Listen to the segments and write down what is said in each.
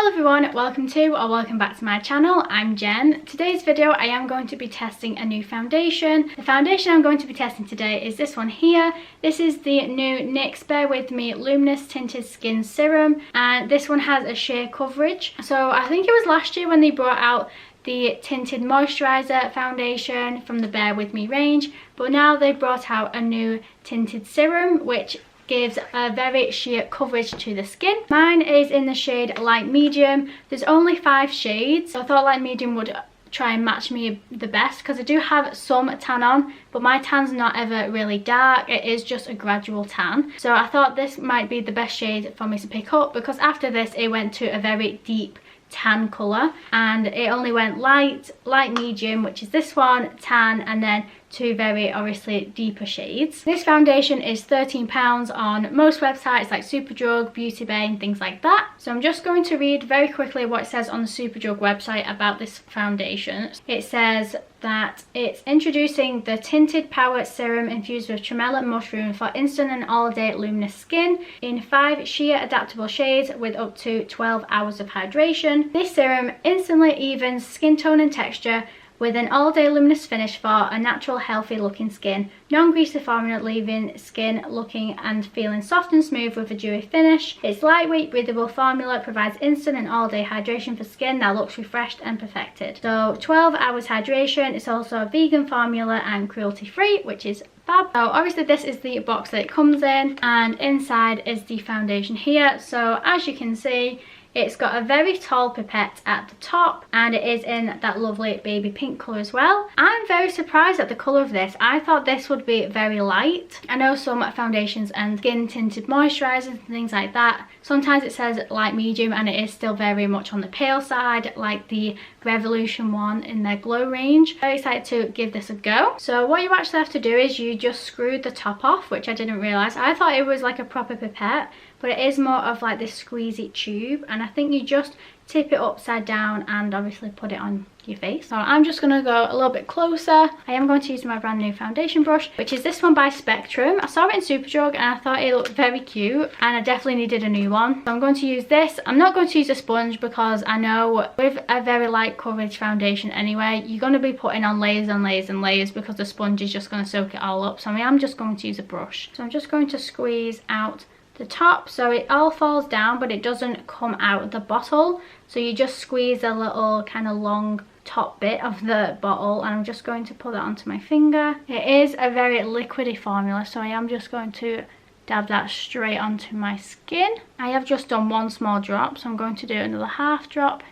Hello everyone, welcome back to my channel. I'm Jen. Today's video I am going to be testing a new foundation. The foundation I'm going to be testing today is this one here. This is the new NYX Bare With Me Luminous Tinted Skin Serum, and this one has a sheer coverage. So I think it was last year when they brought out the tinted moisturizer foundation from the Bare With Me range, but now they brought out a new tinted serum which gives a very sheer coverage to the skin. Mine is in the shade light medium. There's only 5 shades, so I thought light medium would try and match me the best because I do have some tan on, but my tan's not ever really dark. It is just a gradual tan, so I thought this might be the best shade for me to pick up, because after this it went to a very deep tan colour, and it only went light medium, which is this one, tan, and then 2 very obviously deeper shades. This foundation is £13 on most websites like Superdrug, Beauty Bay and things like that. So I'm just going to read very quickly what it says on the Superdrug website about this foundation. It says that it's introducing the Tinted Power Serum infused with tremella mushroom for instant and all-day luminous skin in 5 sheer adaptable shades with up to 12 hours of hydration. This serum instantly evens skin tone and texture with an all-day luminous finish for a natural, healthy looking skin. Non-greasy formula, leaving skin looking and feeling soft and smooth with a dewy finish. Its lightweight, breathable formula provides instant and all-day hydration for skin that looks refreshed and perfected. So 12 hours hydration. It's also a vegan formula and cruelty-free, which is fab. So obviously this is the box that it comes in, and inside is the foundation here. So as you can see, it's got a very tall pipette at the top, and it is in that lovely baby pink colour as well. I'm very surprised at the colour of this. I thought this would be very light. I know some foundations and skin tinted moisturisers and things like that, sometimes it says light medium and it is still very much on the pale side, like the Revolution one in their glow range. Very excited to give this a go. So what you actually have to do is you just screw the top off, which I didn't realise. I thought it was like a proper pipette, but it is more of like this squeezy tube, and I think you just tip it upside down and obviously put it on your face. So I'm just going to go a little bit closer. I am going to use my brand new foundation brush, which is this one by Spectrum. I saw it in Superdrug and I thought it looked very cute, and I definitely needed a new one. So I'm going to use this. I'm not going to use a sponge because I know with a very light coverage foundation anyway, you're going to be putting on layers and layers and layers because the sponge is just going to soak it all up. So I am just going to use a brush. So I'm just going to squeeze out the top so it all falls down but it doesn't come out of the bottle. So you just squeeze a little kind of long top bit of the bottle, and I'm just going to put that onto my finger. It is a very liquidy formula, so I am just going to dab that straight onto my skin. I have just done 1 small drop, so I'm going to do another half drop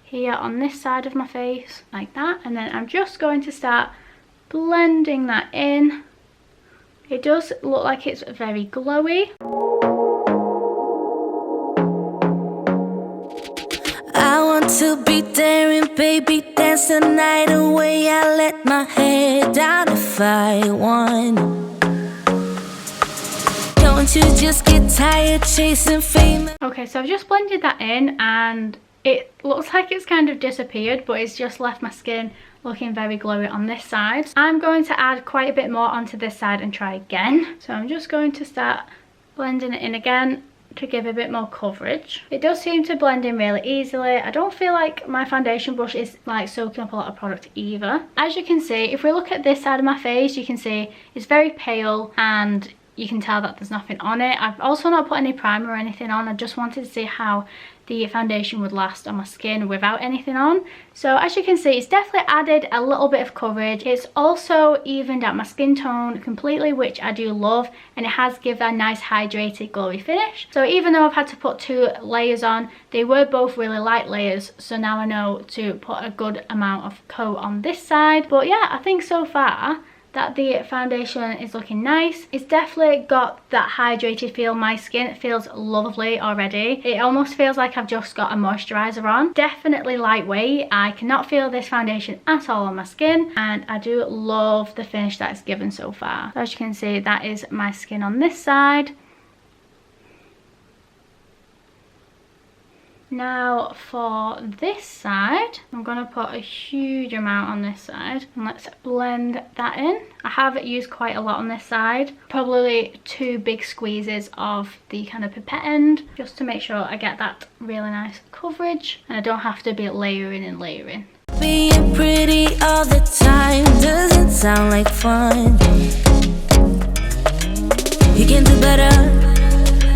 here on this side of my face like that, and then I'm just going to start blending that in. It does look like it's very glowy. I want to be daring, baby, dance the night away. I let my hair down if I want. Don't you just get tired chasing fame? Okay, so I've just blended that in and it looks like it's kind of disappeared, but it's just left my skin looking very glowy on this side. I'm going to add quite a bit more onto this side and try again. So I'm just going to start blending it in again to give a bit more coverage. It does seem to blend in really easily. I don't feel like my foundation brush is like soaking up a lot of product either. As you can see, if we look at this side of my face, you can see it's very pale and you can tell that there's nothing on it. I've also not put any primer or anything on. I just wanted to see how the foundation would last on my skin without anything on. So as you can see, it's definitely added a little bit of coverage. It's also evened out my skin tone completely, which I do love, and it has given a nice hydrated glowy finish. So even though I've had to put 2 layers on, they were both really light layers, so now I know to put a good amount of coat on this side. But yeah, I think so far that the foundation is looking nice. It's definitely got that hydrated feel. My skin feels lovely already. It almost feels like I've just got a moisturizer on. Definitely lightweight. I cannot feel this foundation at all on my skin, and I do love the finish that it's given so far. So as you can see, that is my skin on this side. Now for this side, I'm going to put a huge amount on this side and let's blend that in. I have used quite a lot on this side, probably 2 big squeezes of the kind of pipette end, just to make sure I get that really nice coverage and I don't have to be layering and layering. Being pretty all the time doesn't sound like fun. You can do better.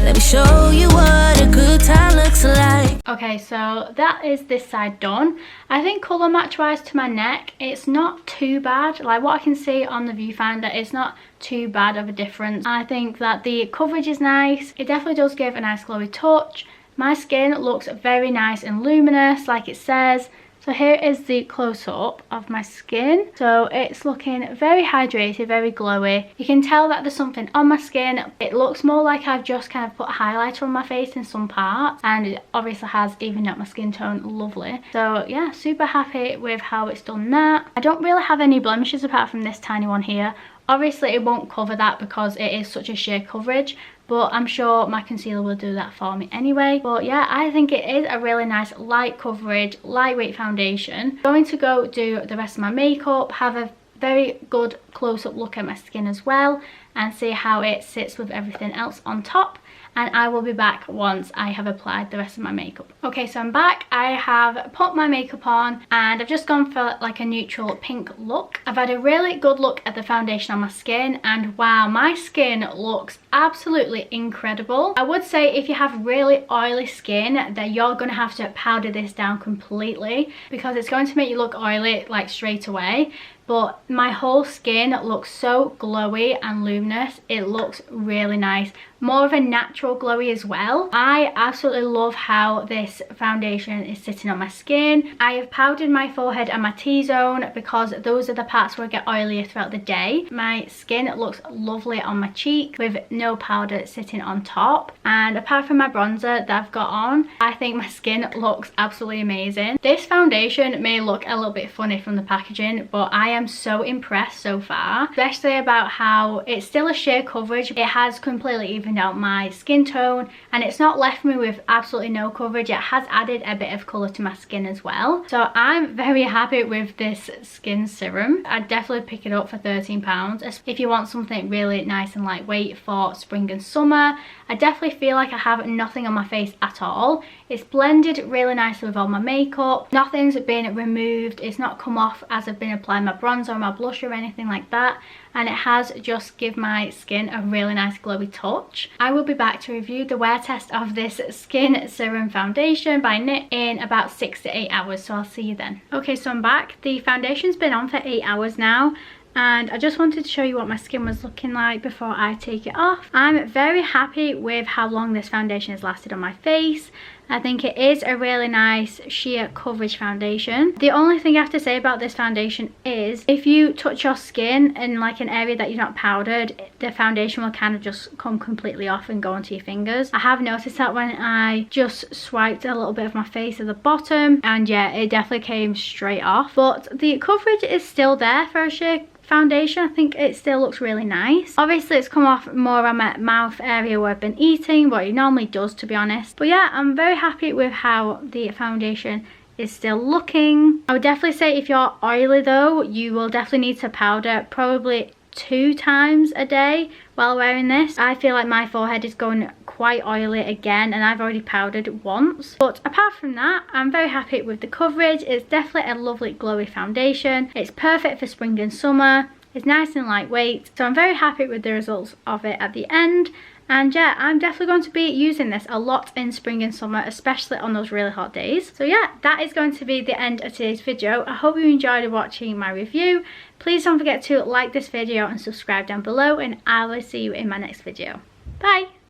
Let me show you what a good time looks like. Okay, so that is this side done. I think colour match wise to my neck, it's not too bad. Like what I can see on the viewfinder, it's not too bad of a difference. I think that the coverage is nice. It definitely does give a nice glowy touch. My skin looks very nice and luminous, like it says. So here is the close-up of my skin. So it's looking very hydrated, very glowy. You can tell that there's something on my skin. It looks more like I've just kind of put a highlighter on my face in some parts, and it obviously has evened out my skin tone lovely. So yeah, super happy with how it's done that. I don't really have any blemishes apart from this tiny one here. Obviously it won't cover that because it is such a sheer coverage, but I'm sure my concealer will do that for me anyway. But yeah, I think it is a really nice light coverage, lightweight foundation. I'm going to go do the rest of my makeup, have a very good close-up look at my skin as well, and see how it sits with everything else on top. And I will be back once I have applied the rest of my makeup. Okay, so I'm back. I have put my makeup on and I've just gone for like a neutral pink look. I've had a really good look at the foundation on my skin, and wow, my skin looks absolutely incredible. I would say if you have really oily skin, then you're going to have to powder this down completely because it's going to make you look oily like straight away. But my whole skin looks so glowy and luminous. It looks really nice. More of a natural glowy as well. I absolutely love how this foundation is sitting on my skin. I have powdered my forehead and my T-zone because those are the parts where I get oilier throughout the day. My skin looks lovely on my cheek with no powder sitting on top. And apart from my bronzer that I've got on, I think my skin looks absolutely amazing. This foundation may look a little bit funny from the packaging, but I am so impressed so far, especially about how it's still a sheer coverage. It has completely evened out my skin tone and it's not left me with absolutely no coverage. It has added a bit of colour to my skin as well. So I'm very happy with this skin serum. I'd definitely pick it up for £13 if you want something really nice and lightweight for spring and summer. I definitely feel like I have nothing on my face at all. It's blended really nicely with all my makeup. Nothing's been removed. It's not come off as I've been applying my bronzer or my blush or anything like that. And it has just given my skin a really nice glowy touch. I will be back to review the wear test of this Skin Serum Foundation by NYX in about 6 to 8 hours, so I'll see you then. Okay, so I'm back. The foundation's been on for 8 hours now, and I just wanted to show you what my skin was looking like before I take it off. I'm very happy with how long this foundation has lasted on my face. I think it is a really nice sheer coverage foundation. The only thing I have to say about this foundation is if you touch your skin in like an area that you've not powdered, the foundation will kind of just come completely off and go onto your fingers. I have noticed that when I just swiped a little bit of my face at the bottom, and yeah, it definitely came straight off. But the coverage is still there for a sheer foundation. I think it still looks really nice. Obviously it's come off more on my mouth area where I've been eating, what it normally does, to be honest. But yeah, I'm very happy with how the foundation is still looking. I would definitely say if you're oily though, you will definitely need to powder probably 2 times a day while wearing this. I feel like my forehead is going quite oily again, and I've already powdered once. But apart from that, I'm very happy with the coverage. It's definitely a lovely glowy foundation. It's perfect for spring and summer. It's nice and lightweight, so I'm very happy with the results of it at the end. And yeah, I'm definitely going to be using this a lot in spring and summer, especially on those really hot days. So yeah, that is going to be the end of today's video. I hope you enjoyed watching my review. Please don't forget to like this video and subscribe down below, and I will see you in my next video. Bye!